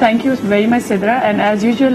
Thank you very much Sidra, and as usual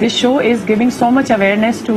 this show is giving so much awareness to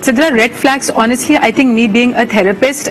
Sidra, red flags, honestly, I think me being a therapist,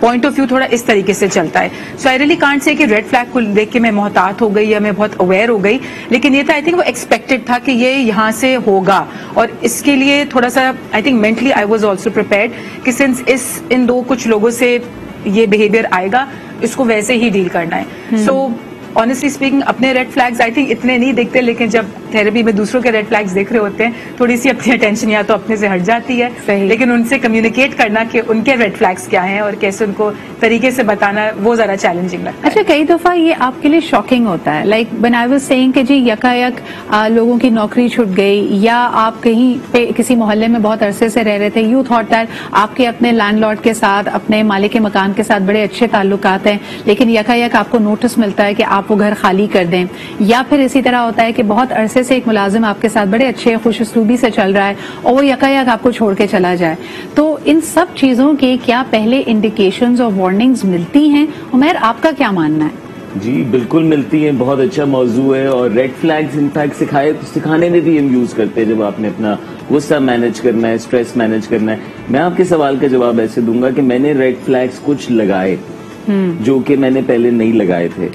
point of view تھوڑا اس طریقے سے چلتا ہے. So I really can't say کہ red flag کو دیکھ کے میں محتاط ہو گئی یا میں بہت اویئر ہو گئی, لیکن یہ تھا آئی تھنک وہ ایکسپیکٹڈ تھا کہ یہ یہاں سے ہوگا, اور اس کے لیے تھوڑا سا I think mentally I was also prepared کہ سنس ان دو کچھ لوگوں سے یہ بہیویئر آئے گا, اس کو ویسے ہی ڈیل کرنا ہے. سو آنیسٹلی اسپیکنگ اپنے ریڈ فلیگز آئی تھنک اتنے نہیں دیکھتے, لیکن جب تھراپی میں دوسروں کے ریڈ فلیگز دیکھ رہے ہوتے ہیں تھوڑی سی اپنی اٹینشن یا تو اپنے سے ہٹ جاتی ہے, لیکن ان سے کمیونیکیٹ کرنا کہ ان کے ریڈ فلیگز کیا ہیں اور کیسے ان کو طریقے سے بتانا, وہ ذرا چیلنجنگ لگتا ہے. اچھا, کئی دفعہ یہ آپ کے لیے شاکنگ ہوتا ہے, like when I was saying کہ جی یکایک لوگوں کی نوکری چھٹ گئی, یا آپ کہیں پہ کسی محلے میں بہت عرصے سے رہ رہے تھے, یو تھاٹ دیٹ آپ کے اپنے لینڈ لارڈ کے ساتھ, اپنے مالک کے مکان کے ساتھ بڑے اچھے تعلقات ہیں, لیکن یکایک آپ کو نوٹس ملتا ہے کہ آپ وہ گھر خالی کر دیں, یا پھر اسی طرح ہوتا ہے کہ بہت عرصے سے ایک ملازم آپ کے ساتھ بڑے اچھے خوش اسلوبی سے چل رہا ہے اور وہ یکایک آپ کو چھوڑ کے چلا جائے. تو ان سب چیزوں کے کیا پہلے انڈیکیشنز اور وارننگز ملتی ہیں؟ عمیر, آپ کا کیا ماننا ہے؟ جی بالکل ملتی ہیں, بہت اچھا موضوع ہے, اور ریڈ فلیگز انفیکٹ سکھانے میں بھی ہم یوز کرتے ہیں جب آپ نے اپنا غصہ مینج کرنا ہے, اسٹریس مینج کرنا ہے. میں آپ کے سوال کا جواب ایسے دوں گا کہ میں نے ریڈ فلیگز کچھ لگائے جو کہ میں نے پہلے نہیں لگائے تھے,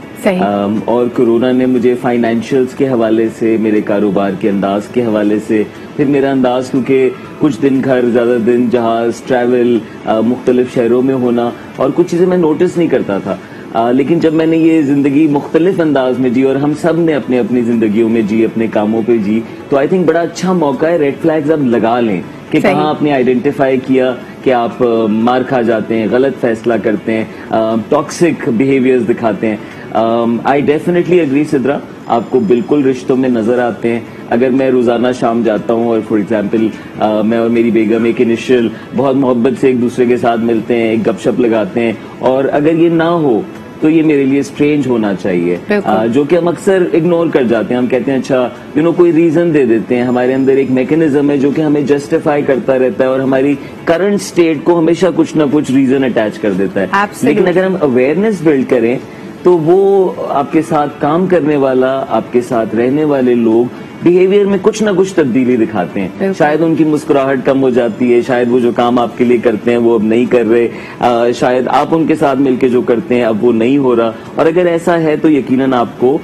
اور کورونا نے مجھے فائنینشیلز کے حوالے سے, میرے کاروبار کے انداز کے حوالے سے, پھر میرا انداز کیونکہ کچھ دن گھر, زیادہ دن جہاز, ٹریول, مختلف شہروں میں ہونا, اور کچھ چیزیں میں نوٹس نہیں کرتا تھا. لیکن جب میں نے یہ زندگی مختلف انداز میں جی, اور ہم سب نے اپنے اپنی زندگیوں میں جی, اپنے کاموں پہ جی, تو آئی تھنک بڑا اچھا موقع ہے ریڈ فلیگز اب لگا لیں کہ کہاں آپ نے آئیڈینٹیفائی کیا کہ آپ مار کھا جاتے ہیں, غلط فیصلہ کرتے ہیں, ٹاکسک بیہیویئرز دکھاتے ہیں. آئی ڈیفینیٹلی اگری سدرا, آپ کو بالکل رشتوں میں نظر آتے ہیں. اگر میں روزانہ شام جاتا ہوں اور فار ایگزامپل میں اور میری بیگم ایک انیشیل بہت محبت سے ایک دوسرے کے ساتھ ملتے ہیں, ایک گپ شپ لگاتے ہیں, اور اگر یہ نہ ہو تو یہ میرے لیے اسٹرینج ہونا چاہیے, جو کہ ہم اکثر اگنور کر جاتے ہیں. ہم کہتے ہیں اچھا کوئی ریزن دے دیتے ہیں, ہمارے اندر ایک میکینزم ہے جو کہ ہمیں جسٹیفائی کرتا رہتا ہے, اور ہماری کرنٹ اسٹیٹ کو ہمیشہ کچھ نہ کچھ ریزن اٹیچ کر دیتا ہے. لیکن اگر ہم اویئرنیس بلڈ کریں تو وہ آپ کے ساتھ کام کرنے والا, آپ کے ساتھ رہنے والے لوگ بیہیویئر میں کچھ نہ کچھ تبدیلی دکھاتے ہیں. شاید ان کی مسکراہٹ کم ہو جاتی ہے, شاید وہ جو کام آپ کے لیے کرتے ہیں وہ اب نہیں کر رہے, شاید آپ ان کے ساتھ مل کے جو کرتے ہیں اب وہ نہیں ہو رہا, اور اگر ایسا ہے تو یقیناً آپ کو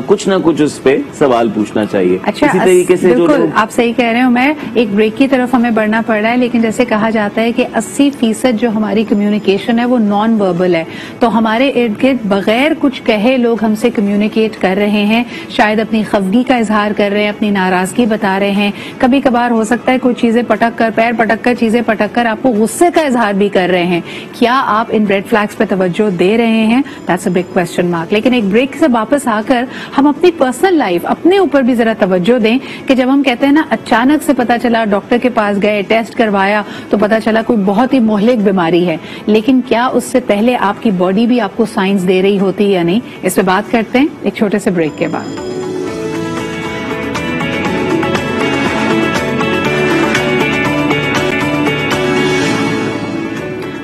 کچھ نہ کچھ اس پہ سوال پوچھنا چاہیے. اچھا, اسی طریقے سے بالکل آپ صحیح کہہ رہے ہو. میں ایک بریک کی طرف ہمیں بڑھنا پڑ رہا ہے, لیکن جیسے کہا جاتا ہے کہ 80% جو ہماری کمیونیکیشن ہے وہ نان وربل ہے, تو ہمارے ارد گرد بغیر کچھ کہے لوگ ہم سے کمیونیکیٹ کر رہے ہیں, شاید اپنی خفگی کا اظہار کر رہے ہیں, اپنی ناراضگی بتا رہے ہیں, کبھی کبھار ہو سکتا ہے کوئی چیزیں پٹک کر, پیر پٹک کر, چیزیں پٹک کر آپ کو غصے کا اظہار بھی کر رہے ہیں. کیا آپ ان ریڈ فلیگز پہ توجہ دے رہے ہیں؟ That's a big question mark. لیکن ایک بریک سے واپس آ کر ہم اپنی پرسنل لائف, اپنے اوپر بھی ذرا توجہ دیں کہ جب ہم کہتے ہیں نا اچانک سے پتا چلا, ڈاکٹر کے پاس گئے, ٹیسٹ کروایا تو پتا چلا کوئی بہت ہی مہلک بیماری ہے, لیکن کیا اس سے پہلے آپ کی باڈی بھی آپ کو سائنس دے رہی ہوتی یا نہیں؟ اس پہ بات کرتے ہیں ایک چھوٹے سے بریک کے بعد.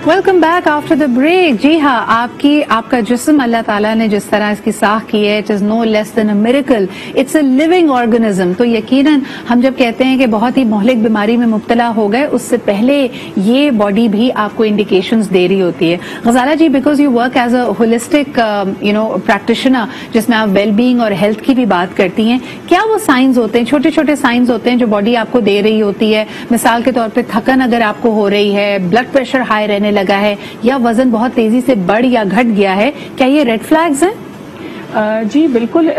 Welcome back after the break. جی ہاں, آپ کا جسم اللہ تعالیٰ نے جس طرح اس کی ساخت کی ہے, it is no less than a miracle, it's a living organism. تو یقیناً ہم جب کہتے ہیں کہ بہت ہی مہلک بیماری میں مبتلا ہو گئے, اس سے پہلے یہ باڈی بھی آپ کو انڈیکیشنز دے رہی ہوتی ہے. Ghazala ji, because you work as a holistic practitioner جس میں آپ ویل بینگ اور ہیلتھ کی بھی بات کرتی ہیں, کیا وہ سائنز ہوتے ہیں, چھوٹے چھوٹے سائنز ہوتے ہیں جو باڈی آپ کو دے رہی ہوتی ہے؟ مثال کے طور پہ تھکن اگر آپ کو ہو رہی ہے, بلڈ پریشر ہائی رہنے لگا ہے, یا وزن بہت تیزی سے بڑھ یا گھٹ گیا ہے, کیا یہ ریڈ فلیگز ہیں؟ جی بالکل.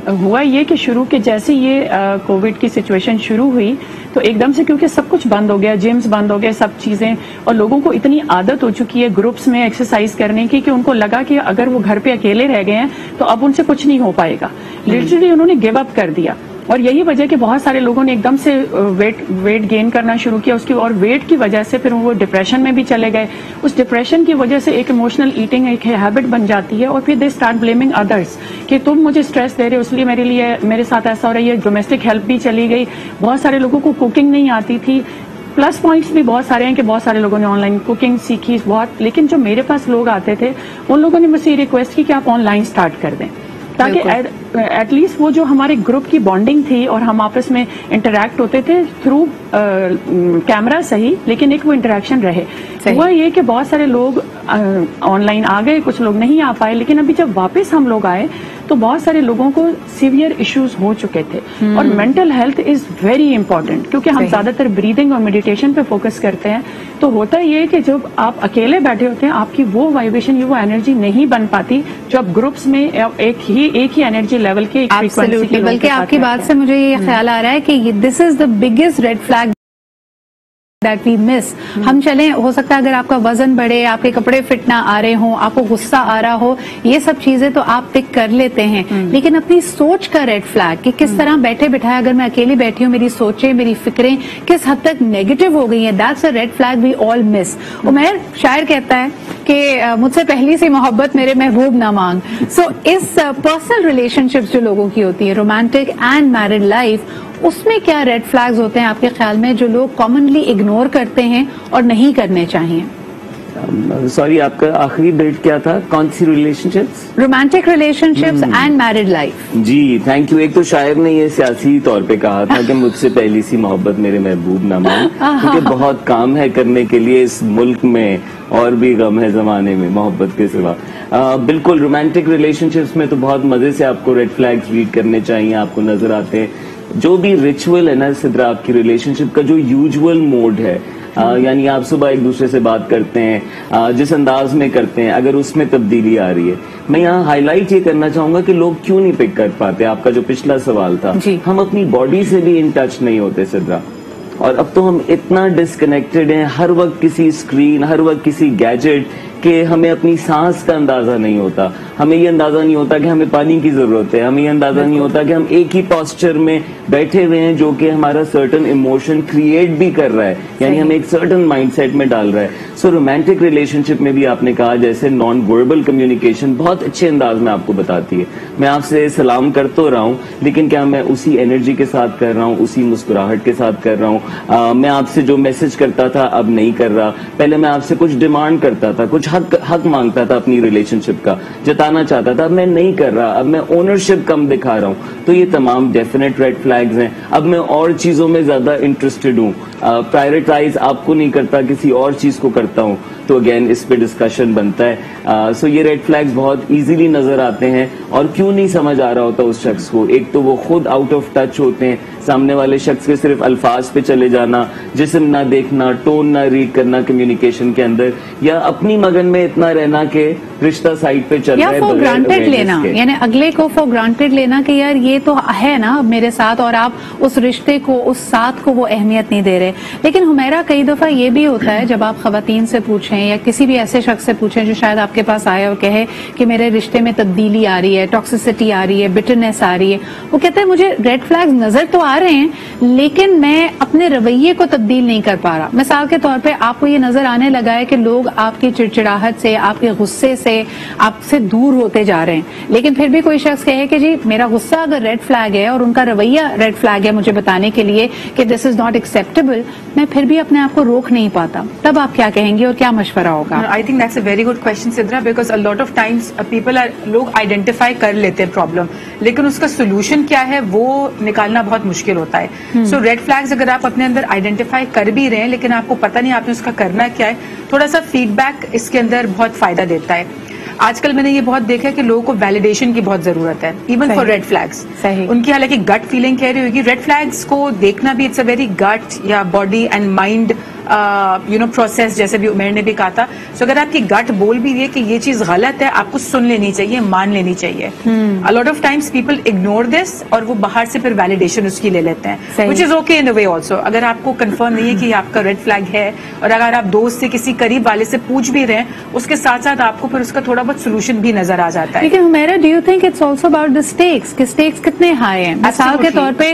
ہوا یہ کہ شروع کے جیسے یہ کووڈ کی سچویشن شروع ہوئی تو ایک دم سے کیونکہ سب کچھ بند ہو گیا, جمز بند ہو گئے, سب چیزیں, اور لوگوں کو اتنی عادت ہو چکی ہے گروپس میں ایکسرسائز کرنے کی کہ ان کو لگا کہ اگر وہ گھر پہ اکیلے رہ گئے ہیں تو اب ان سے کچھ نہیں ہو پائے گا. لٹرلی انہوں نے گیو اپ کر دیا, اور یہی وجہ کہ بہت سارے لوگوں نے ایک دم سے ویٹ گین کرنا شروع کیا اس کی, اور ویٹ کی وجہ سے پھر وہ ڈپریشن میں بھی چلے گئے. اس ڈپریشن کی وجہ سے ایک ایموشنل ایٹنگ ایک ہیبٹ بن جاتی ہے, اور پھر دے اسٹارٹ بلیمنگ ادرس کہ تم مجھے اسٹریس دے رہے ہو اس لیے میرے ساتھ ایسا ہو رہا ہے. ڈومیسٹک ہیلپ بھی چلی گئی, بہت سارے لوگوں کو کوکنگ نہیں آتی تھی. پلس پوائنٹس بھی بہت سارے ہیں کہ بہت سارے لوگوں نے آن لائن کوکنگ سیکھی بہت, لیکن جو میرے پاس لوگ آتے تھے ان لوگوں نے مجھ سے یہ ریکویسٹ کی کہ آپ آن لائن اسٹارٹ کر دیں. تاکہ ایٹ لیسٹ وہ جو ہمارے گروپ کی بانڈنگ تھی اور ہم آپس میں انٹریکٹ ہوتے تھے تھرو کیمرا صحیح، لیکن ایک وہ انٹریکشن رہے. ہوا یہ کہ بہت سارے لوگ آن لائن آ گئے، کچھ لوگ نہیں آ پائے، لیکن ابھی جب واپس ہم لوگ آئے تو بہت سارے لوگوں کو سیویئر ایشوز ہو چکے تھے. اور mental health is very important, کیونکہ ہم زیادہ تر بریدنگ اور میڈیٹیشن پہ فوکس کرتے ہیں. تو ہوتا یہ کہ جب آپ اکیلے بیٹھے ہوتے ہیں آپ کی وہ وائبریشن وہ انرجی نہیں بن پاتی جو آپ گروپس میں ایک ہی انرجی لیول کے. بلکہ آپ کی بات سے مجھے یہ خیال آ رہا ہے کہ this is the biggest red flag that we miss. ہم چلیں، ہو سکتا ہے اگر آپ کا وزن بڑھے، آپ کے کپڑے فٹ نہ آ رہے ہوں، آپ کو غصہ آ رہا ہو، یہ سب چیزیں تو آپ پک کر لیتے ہیں، لیکن اپنی سوچ کا ریڈ فلیگ کہ کس طرح بیٹھے بٹھائے اگر میں اکیلی بیٹھی ہوں میری سوچیں میری فکریں کس حد تک نیگیٹو ہو گئی ہیں، that's a red flag we all miss. Umair, شاعر کہتا ہے کہ مجھ سے پہلی سی محبت میرے محبوب نہ مانگ. سو اس پرسنل ریلیشن شپس جو لوگوں کی ہوتی ہے، رومانٹک اینڈ میرڈ لائف، اس میں کیا ریڈ فلیگز ہوتے ہیں آپ کے خیال میں جو لوگ کامنلی اگنور کرتے ہیں اور نہیں کرنے چاہیے؟ سوری، آپ کا آخری بیٹ کیا تھا؟ کون سی relationships? Romantic relationships and married life. جی تھینک یو. ایک تو شاعر نے یہ سیاسی طور پہ کہا تھا کہ مجھ سے پہلی سی محبت میرے محبوب نہ مان، کیونکہ بہت کام ہے کرنے کے لیے اس ملک میں، اور بھی غم ہے زمانے میں محبت کے سوا. بالکل، رومانٹک ریلیشن شپس میں تو بہت مزے سے آپ کو ریڈ فلیگز ریڈ کرنے چاہیے. آپ کو نظر آتے ہیں جو بھی ریچول ہے نا صدرا، آپ کی ریلیشن شپ کا جو یوزول موڈ ہے، یعنی آپ صبح ایک دوسرے سے بات کرتے ہیں جس انداز میں کرتے ہیں، اگر اس میں تبدیلی آ رہی ہے. میں یہاں ہائی لائٹ یہ کرنا چاہوں گا کہ لوگ کیوں نہیں پک کر پاتے. آپ کا جو پچھلا سوال تھا، ہم اپنی باڈی سے بھی ان ٹچ نہیں ہوتے صدرا. اور اب تو ہم اتنا ڈسکنیکٹڈ ہیں، ہر وقت کسی اسکرین، ہر وقت کسی گیجٹ، کہ ہمیں اپنی سانس کا اندازہ نہیں ہوتا. ہمیں یہ اندازہ نہیں ہوتا کہ ہمیں پانی کی ضرورت ہے. ہمیں یہ اندازہ نہیں ہوتا کہ ہم ایک ہی پاسچر میں بیٹھے ہوئے ہیں جو کہ ہمارا سرٹن ایموشن کریٹ بھی کر رہا ہے، یعنی ہمیں ایک سرٹن مائنڈ سیٹ میں ڈال رہا ہے. سو رومانٹک ریلیشن شپ میں بھی آپ نے کہا جیسے نان وربل کمیونیکیشن بہت اچھے انداز میں آپ کو بتاتی ہے. میں آپ سے سلام کر تو رہا ہوں، لیکن کیا میں اسی انرجی کے ساتھ کر رہا ہوں، اسی مسکراہٹ کے ساتھ کر رہا ہوں؟ میں آپ سے جو میسج کرتا تھا اب نہیں کر رہا. پہلے میں آپ سے کچھ ڈیمانڈ کرتا تھا، کچھ حق مانگتا تھا اپنی ریلیشن شپ کا، جتانا چاہتا تھا، اب میں نہیں کر رہا. اب میں اونرشپ کم دکھا رہا ہوں. تو یہ تمام ڈیفینیٹ ریڈ فلیگز ہیں. اب میں اور چیزوں میں زیادہ انٹرسٹڈ ہوں، پرائرٹائز آپ کو نہیں کرتا، کسی اور چیز کو کرتا ہوں. تو اگین اس پہ ڈسکشن بنتا ہے. سو یہ ریڈ فلیگز بہت ایزیلی نظر آتے ہیں. اور کیوں نہیں سمجھ آ رہا ہوتا اس شخص کو؟ ایک تو وہ خود آؤٹ آف ٹچ ہوتے ہیں، سامنے والے شخص کے صرف الفاظ پہ چلے جانا، جسم نہ دیکھنا، ٹون نہ ریڈ کرنا کمیونیکیشن کے اندر، یا اپنی مگن میں اتنا رہنا کہ رشتہ سائڈ پہ چل رہا ہے، فور گرانٹیڈ لینا، یعنی اگلے کو فور گرانٹیڈ لینا کہ یار یہ تو ہے نا میرے ساتھ، اور آپ اس رشتے کو، اس ساتھ کو وہ اہمیت نہیں دے رہے. لیکن ہمیرا کئی دفعہ یہ بھی ہوتا ہے جب آپ خواتین سے پوچھیں یا کسی بھی ایسے شخص سے پوچھیں جو شاید آپ کے پاس آئے اور کہے کہ میرے رشتے میں تبدیلی آ رہی ہے، ٹاکسیسٹی آ رہی ہے، بٹرنس آ رہی ہے، وہ کہتے ہیں مجھے ریڈ فلیگز نظر تو آ رہے ہیں لیکن میں اپنے رویے کو تبدیل نہیں کر پا رہا. مثال کے طور پہ آپ کو یہ نظر آنے لگا ہے کہ لوگ آپ کی چڑچڑاہٹ سے، آپ کے غصے سے، آپ سے دور ہوتے جا رہے ہیں. لیکن پھر بھی کوئی شخص کہے کہ جی میرا غصہ اگر ریڈ فلیگ ہے اور ان کا رویہ ریڈ فلیگ ہے مجھے بتانے کے لیے کہ دس از ناٹ ایکسیپٹیبل، میں پھر بھی اپنے آپ کو روک نہیں پاتا، تب آپ کیا کہیں گے اور کیا مشورہ ہوگا؟ I think that's a very good question, Sidra, because a lot of times لوگ آئیڈینٹیفائی کر لیتے ہیں پرابلم، لیکن اس کا سولوشن کیا ہے وہ نکالنا بہت مشکل ہوتا ہے. سو ریڈ فلیگز اگر آپ اپنے اندر آئیڈینٹیفائی کر بھی رہے ہیں لیکن آپ کو پتہ نہیں آپ نے اس کا کرنا کیا ہے، تھوڑا سا فیڈ بیک اس کے اندر بہت فائدہ دیتا ہے. آج کل میں نے یہ بہت دیکھا کہ لوگوں کو ویلیڈیشن کی بہت ضرورت ہے، ایون فار ریڈ فلیگز. ان کی حالانکہ گٹ فیلنگ کہہ رہی ہوگی، ریڈ فلیگز کو دیکھنا بھی اٹس اے ویری گٹ یا باڈی اینڈ مائنڈ پروسیس، جیسے بھی عمیر نے بھی کہا تھا. سو اگر آپ کی گٹ بول بھی رہی ہے کہ یہ چیز غلط ہے، آپ کو سن لینی چاہیے، مان لینی چاہیے. A lot of times people ignore this اور وہ باہر سے پھر ویلیڈیشن اس کی لے لیتے ہیں، which is okay in a way also. اگر آپ کو کنفرم نہیں ہے کہ یہ آپ کا ریڈ فلیگ ہے، اور اگر آپ دوست سے کسی قریب والے سے پوچھ بھی رہے ہیں، اس کے ساتھ ساتھ آپ کو پھر اس کا تھوڑا بہت سولوشن بھی نظر آ جاتا ہے. لیکن Humaira do you think it's also about the stakes, کہ اسٹیکس کتنے ہائی ہیں؟ مثال کے طور پہ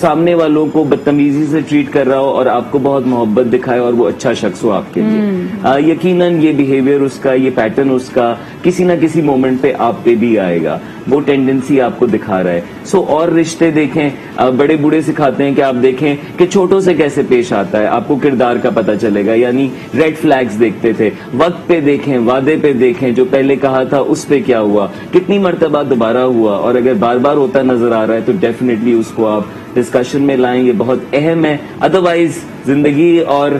سامنے والوں کو بدتمیزی سے ٹریٹ کر رہا ہو اور آپ کو بہت محبت دکھائے اور وہ اچھا شخص ہو آپ کے لیے، یقیناً یہ بیہیویئر اس کا، یہ پیٹرن اس کا کسی نہ کسی مومنٹ پہ آپ پہ بھی آئے گا، وہ ٹینڈنسی آپ کو دکھا رہا ہے. اور رشتے دیکھیں، بڑے بوڑھے سکھاتے ہیں کہ آپ دیکھیں کہ چھوٹوں سے کیسے پیش آتا ہے، آپ کو کردار کا پتہ چلے گا. یعنی ریڈ فلیگز دیکھتے تھے، وقت پہ دیکھیں، وعدے پہ دیکھیں، جو پہلے کہا تھا اس پہ کیا ہوا، کتنی مرتبہ دوبارہ ہوا، اور اگر بار بار ہوتا نظر آ رہا ہے تو ڈیفینیٹلی اس کو آپ ڈسکشن میں لائیں. یہ بہت اہم ہے. ادروائز زندگی اور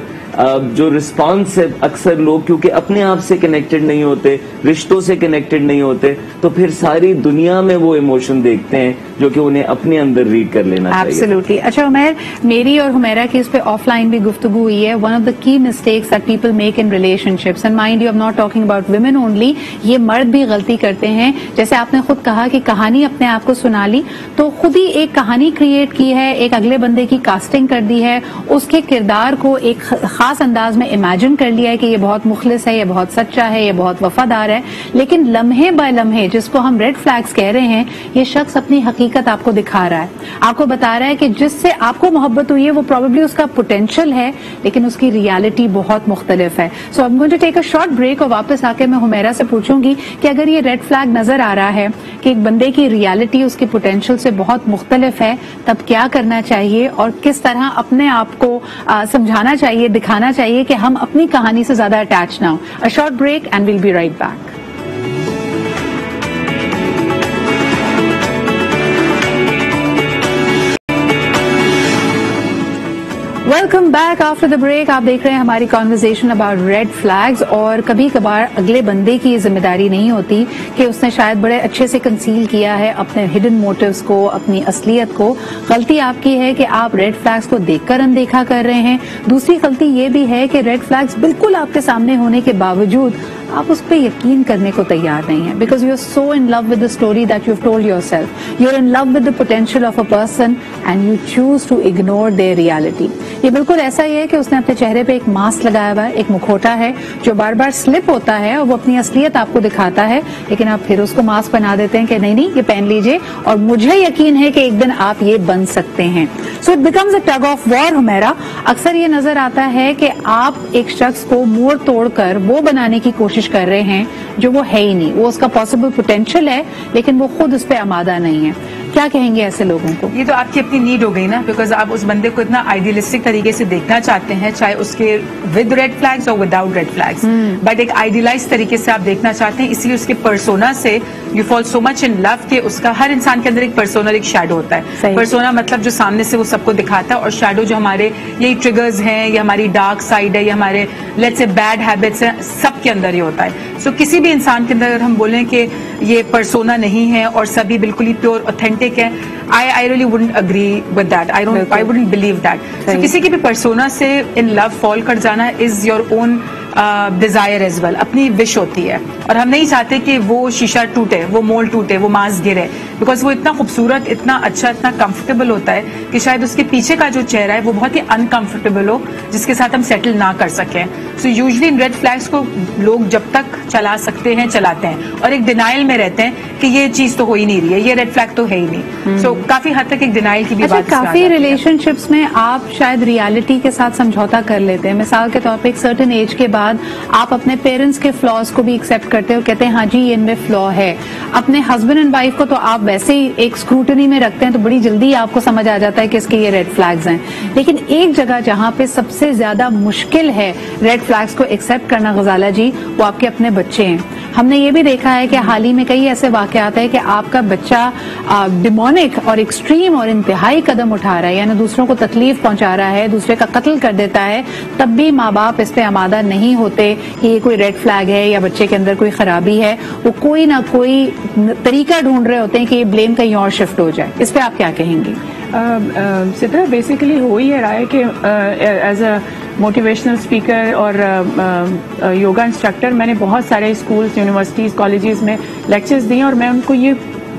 جو رسپانس ہے، اکثر لوگ کیونکہ اپنے آپ سے کنیکٹڈ نہیں ہوتے، رشتوں سے کنیکٹڈ نہیں ہوتے، تو پھر ساری دنیا میں وہ ایموشن دیکھتے ہیں جو کہ انہیں اپنے اندر ریڈ کر لینا چاہیے. ایبسلیوٹلی. اچھا عمیر، میری اور حمیرہ کی اس پہ آف لائن بھی گفتگو ہوئی ہے. ون آف دا کی mistakes that people make in relation ships, and mind you am not talking about women only, یہ مرد بھی غلطی کرتے ہیں. جیسے آپ نے خود کہا کہ کہانی اپنے آپ کو سنا لی، تو خود ہی ایک کہانی کریٹ کی ہے، ایک اگلے بندے کی کاسٹنگ کر دی ہے، اس کے کردار کو ایک خاص انداز میں امیجن کر لیا ہے کہ یہ بہت مخلص ہے، یہ بہت سچا ہے، یہ بہت وفادار ہے. لیکن لمحے بہ لمحے جس کو ہم ریڈ فلیگز کہہ رہے ہیں، یہ شخص اپنی حقیقت آپ کو دکھا رہا ہے، آپ کو بتا رہا ہے کہ جس سے آپ کو محبت ہوئی ہے وہ پروبیبلی اس کا پوٹینشیل ہے، لیکن اس کی ریالٹی بہت مختلف ہے. So I am going to take a short break, اور واپس آ کے میں حمیرہ سے پوچھوں گی کہ اگر یہ ریڈ فلیگ نظر آ رہا ہے کہ ایک بندے کی ریالٹی اس کی پوٹینشیل سے بہت مختلف ہے، تب کیا کرنا چاہیے اور کس طرح اپنے آپ کو سمجھانا چاہیے، دکھانا چاہیے کہ ہم اپنی کہانی سے زیادہ اٹیچ نہ ہوں. A short break and we'll be right back. Welcome back after the break. آپ دیکھ رہے ہیں ہماری کانورزیشن اباؤٹ ریڈ فلیگز. اور کبھی کبھار اگلے بندے کی یہ ذمہ داری نہیں ہوتی کہ اس نے شاید بڑے اچھے سے کنسیل کیا ہے اپنے ہڈن موٹیوز کو، اپنی اصلیت کو. غلطی آپ کی ہے کہ آپ ریڈ فلیگز کو دیکھ کر اندیکھا کر رہے ہیں. دوسری غلطی یہ بھی ہے کہ ریڈ فلیگز بالکل آپ کے سامنے ہونے کے باوجود آپ اس پہ یقین کرنے کو تیار نہیں ہیں، because you are so in love with the story that you have told yourself. You are in love with the potential of a person and you choose to ignore their reality. یہ بالکل ایسا ہی ہے کہ اس نے اپنے چہرے پہ ایک ماسک لگایا ہوا ہے، ایک مکھوٹا ہے جو بار بار سلپ ہوتا ہے اور وہ اپنی اصلیت آپ کو دکھاتا ہے، لیکن آپ پھر اس کو ماسک بنا دیتے ہیں کہ نہیں نہیں یہ پہن لیجئے اور مجھے یقین ہے کہ ایک دن آپ یہ بن سکتے ہیں. So it becomes a tug of war. Humaira, اکثر یہ نظر آتا ہے کہ آپ ایک شخص کو موڑ توڑ کر وہ بنانے کی کوشش کر رہے ہیں جو وہ ہے ہی نہیں. وہ اس کا پاسبل پوٹینشیل ہے لیکن وہ خود اس پہ آمادہ نہیں ہے. کیا کہیں گے ایسے لوگوں کو؟ یہ تو آپ کی اپنی نیڈ ہو گئی نا، بیکاز آپ اس بندے کو اتنا آئیڈیلسٹک طریقے سے دیکھنا چاہتے ہیں، چاہے اس کے ود ریڈ فلیگز اور وداؤٹ ریڈ فلیگز، بٹ ایک آئیڈیلائز طریقے سے آپ دیکھنا چاہتے ہیں. اس لیے اس کے پرسونا سے یو فال سو مچ ان لو کہ اس کا ہر انسان کے اندر ایک پرسونا اور ایک شیڈو ہوتا ہے. پرسونا مطلب جو سامنے سے وہ سب کو دکھاتا ہے، اور شیڈو جو ہمارے یہی ٹریگرز ہیں، یا ہماری ڈارک سائڈ ہے، یا ہمارے لیٹس سے بیڈ ہیبٹس ہیں، سب کے اندر ہی ہوتا ہے. سو کسی بھی انسان کے اندر اگر ہم بولیں کہ یہ پرسونا نہیں ہے اور سبھی بالکل ہی پیور اوتھینٹک ہے، I really wouldn't agree with that. I wouldn't believe that. So کسی کی بھی پرسونا سے in love fall کر جانا is your own desire as well. اپنی وش ہوتی ہے، اور ہم نہیں چاہتے کہ وہ شیشہ ٹوٹے، وہ مول ٹوٹے، وہ ماس گرے، بیکاز وہ اتنا خوبصورت، اتنا اچھا، اتنا کمفرٹیبل ہوتا ہے کہ شاید اس کے پیچھے کا جو چہرہ ہے وہ بہت ہی انکمفرٹیبل ہو، جس کے ساتھ ہم سیٹل نہ کر سکیں. سو یوزلی ان ریڈ فلیگس کو لوگ جب تک چلا سکتے ہیں چلاتے ہیں، اور ایک ڈینائل میں رہتے ہیں کہ یہ چیز تو ہو ہی نہیں رہی ہے، یہ ریڈ فلیگ تو ہے ہی نہیں. سو کافی حد تک ایک ڈینائل کی بھی بات. کافی ریلیشن شپس میں آپ شاید ریالٹی کے ساتھ سمجھوتا کر لیتے ہیں. مثال کے طور پہ ایک سرٹن ایج کے بعد آپ اپنے پیرنٹس کے فلاز کو بھی ایکسپٹ کرتے ہو، کہتے ہیں ہاں جی ان میں فلا ہے. اپنے ہسبینڈ اینڈ وائف کو تو آپ ویسے ہی ایک اسکروٹنی میں رکھتے ہیں، تو بڑی جلدی آپ کو سمجھ آ جاتا ہے کہ اس کے یہ ریڈ فلیگز ہیں. لیکن ایک جگہ جہاں پہ سب سے زیادہ مشکل ہے ریڈ فلیگز کو ایکسپٹ کرنا غزالہ جی، وہ آپ کے اپنے بچے ہیں. ہم نے یہ بھی دیکھا ہے کہ حال ہی میں کئی ایسے واقعات ہیں کہ آپ کا بچہ ڈیمونک اور ایکسٹریم اور انتہائی قدم اٹھا رہا ہے، یعنی دوسروں کو تکلیف پہنچا رہا ہے، دوسرے کا قتل کر دیتا ہے، تب بھی ماں باپ اس پہ آمادہ نہیں ہوتے کہ یہ کوئی ریڈ فلیگ ہے یا بچے کے اندر کوئی خرابی ہے. وہ کوئی نہ کوئی طریقہ ڈھونڈ رہے ہوتے ہیں کہ یہ بلیم کہیں اور شفٹ ہو جائے. اس پہ آپ کیا کہیں گی؟ سدرا بیسیکلی ہو ہی رہا ہے کہ ایز اے موٹیویشنل اسپیکر اور یوگا انسٹرکٹر میں نے بہت سارے اسکولس، یونیورسٹیز، کالجز میں لیکچرز دیے، اور میں ان کو یہ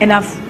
enough,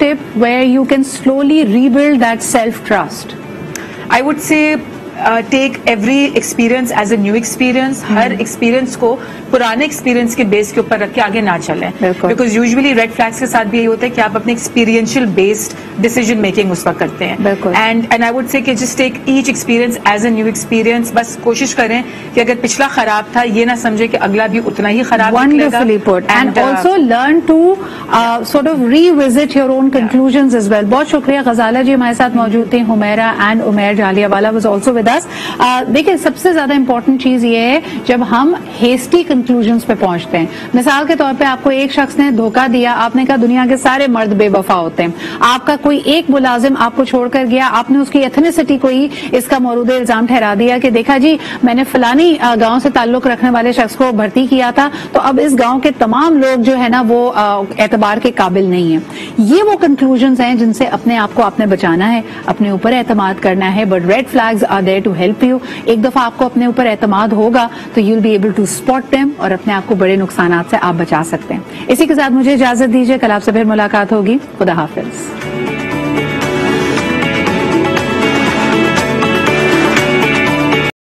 tip where you can slowly rebuild that self trust. I would say take every experience as a new experience. Her experience کو پرانے ایکسپیرینس کے بیس کے اوپر رکھ کے آگے نہ چلیں, بیکاز یوزلی ریڈ فلیگس کے ساتھ بھی یہی ہوتا ہے کہ آپ اپنے ایکسپیرینشیل بیسڈ ڈیسیجن میکنگ اس وقت کرتے ہیں. اینڈ آئی وڈ سے کہ just take each experience as a new experience. بس کوشش کریں کہ اگر پچھلا خراب تھا یہ نہ سمجھے کہ اگلا بھی اتنا ہی خراب نکلے گا. Wonderfully put. And also learn to sort of revisit your own conclusions as well. بہت شکریہ. غزالہ جی ہمارے ساتھ موجود تھیں, حمیرہ اینڈ عمیر جالیہ والا was also with us. دیکھیں سب سے زیادہ امپورٹنٹ چیز یہ ہے جب ہم ہیسٹی کنکلوژنس پہ پہنچتے ہیں. مثال کے طور پہ آپ کو ایک شخص نے دھوکہ دیا, آپ نے کہا دنیا کے سارے مرد بے وفا ہوتے ہیں. آپ کا کوئی ایک ملازم آپ کو چھوڑ کر گیا, آپ نے اس کی ایتھنیسٹی کو ہی اس کا مورد الزام ٹھہرا دیا کہ دیکھا جی میں نے فلانی گاؤں سے تعلق رکھنے والے شخص کو بھرتی کیا تھا تو اب اس گاؤں کے تمام لوگ جو ہے نا وہ اعتبار کے قابل نہیں ہیں. یہ وہ کنکلوژنز ہیں جن سے اپنے آپ کو آپ نے بچانا ہے, اپنے اوپر اعتماد کرنا ہے. But red flags are there to help you. ایک دفعہ آپ کو اپنے اوپر اعتماد ہوگا تو you will be able to spot them اور اپنے آپ کو بڑے نقصانات سے آپ بچا سکتے ہیں. اسی کے ساتھ مجھے اجازت دیجیے, کل آپ سے پھر ملاقات ہوگی. خدا حافظ.